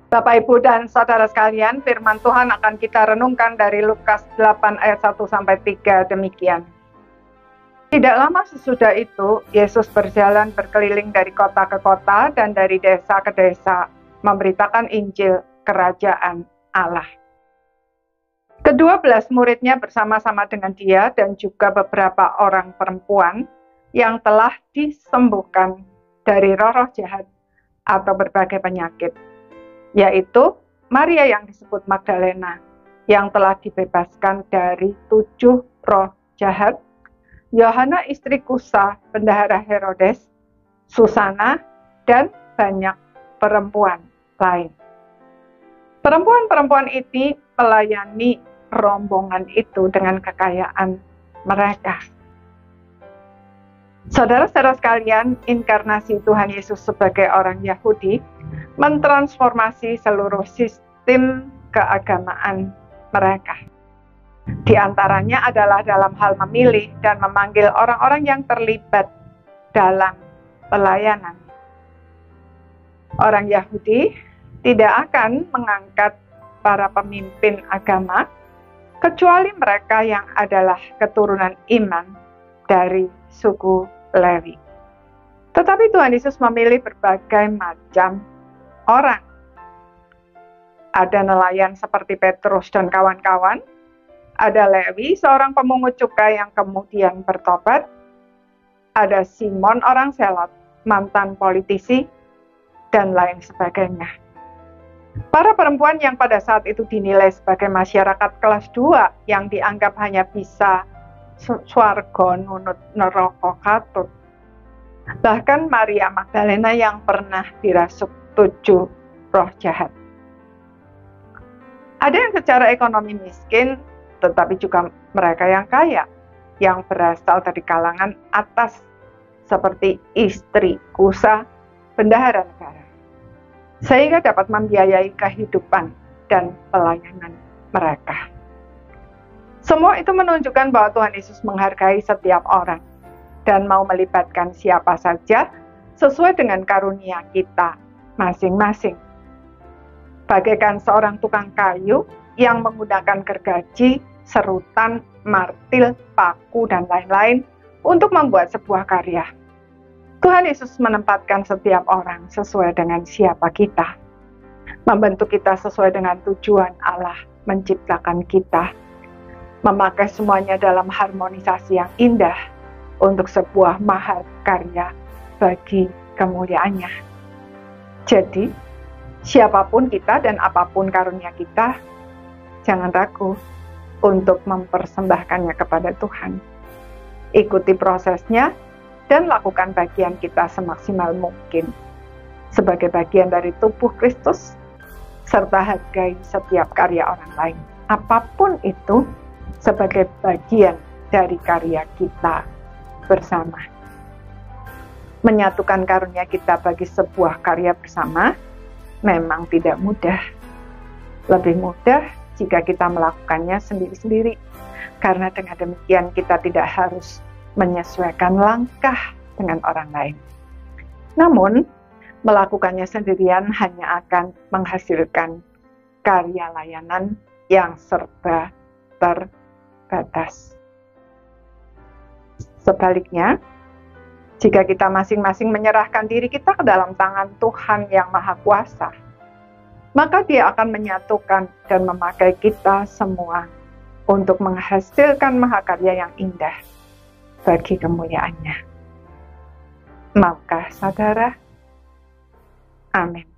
Bapak, Ibu, dan saudara sekalian, firman Tuhan akan kita renungkan dari Lukas 8 ayat 1-3 demikian. Tidak lama sesudah itu, Yesus berjalan berkeliling dari kota ke kota dan dari desa ke desa, memberitakan Injil Kerajaan Allah. Ke-12 muridnya bersama-sama dengan dia dan juga beberapa orang perempuan yang telah disembuhkan dari roh-roh jahat atau berbagai penyakit, yaitu Maria yang disebut Magdalena, yang telah dibebaskan dari 7 roh jahat, Yohana istri Kusa, bendahara Herodes, Susana, dan banyak perempuan lain. Perempuan-perempuan ini melayani rombongan itu dengan kekayaan mereka. Saudara-saudara sekalian, inkarnasi Tuhan Yesus sebagai orang Yahudi mentransformasi seluruh sistem keagamaan mereka. Di antaranya adalah dalam hal memilih dan memanggil orang-orang yang terlibat dalam pelayanan. Orang Yahudi tidak akan mengangkat para pemimpin agama kecuali mereka yang adalah keturunan iman dari suku Lewi. Tetapi Tuhan Yesus memilih berbagai macam orang. Ada nelayan seperti Petrus dan kawan-kawan, ada Lewi, seorang pemungut cukai yang kemudian bertobat, ada Simon orang Selot, mantan politisi, dan lain sebagainya. Para perempuan yang pada saat itu dinilai sebagai masyarakat kelas 2 yang dianggap hanya bisa swarga nunut neraka katut. Bahkan Maria Magdalena yang pernah dirasuk 7 roh jahat. Ada yang secara ekonomi miskin, tetapi juga mereka yang kaya, yang berasal dari kalangan atas, seperti istri Kusa, bendahara negara, sehingga dapat membiayai kehidupan dan pelayanan mereka. Semua itu menunjukkan bahwa Tuhan Yesus menghargai setiap orang dan mau melibatkan siapa saja sesuai dengan karunia kita masing-masing. Bagaikan seorang tukang kayu yang menggunakan gergaji, serutan, martil, paku, dan lain-lain untuk membuat sebuah karya. Tuhan Yesus menempatkan setiap orang sesuai dengan siapa kita, membentuk kita sesuai dengan tujuan Allah menciptakan kita, memakai semuanya dalam harmonisasi yang indah untuk sebuah mahakarya bagi kemuliaannya. Jadi, siapapun kita dan apapun karunia kita, jangan ragu untuk mempersembahkannya kepada Tuhan. Ikuti prosesnya dan lakukan bagian kita semaksimal mungkin sebagai bagian dari tubuh Kristus, serta hargai setiap karya orang lain, apapun itu, sebagai bagian dari karya kita bersama. Menyatukan karunia kita bagi sebuah karya bersama memang tidak mudah. Lebih mudah jika kita melakukannya sendiri-sendiri, karena dengan demikian kita tidak harus menyesuaikan langkah dengan orang lain. Namun, melakukannya sendirian hanya akan menghasilkan karya layanan yang serba terbatas. Sebaliknya, jika kita masing-masing menyerahkan diri kita ke dalam tangan Tuhan yang Maha Kuasa, maka Dia akan menyatukan dan memakai kita semua untuk menghasilkan mahakarya yang indah bagi kemuliaannya. Maukah saudara? Amin.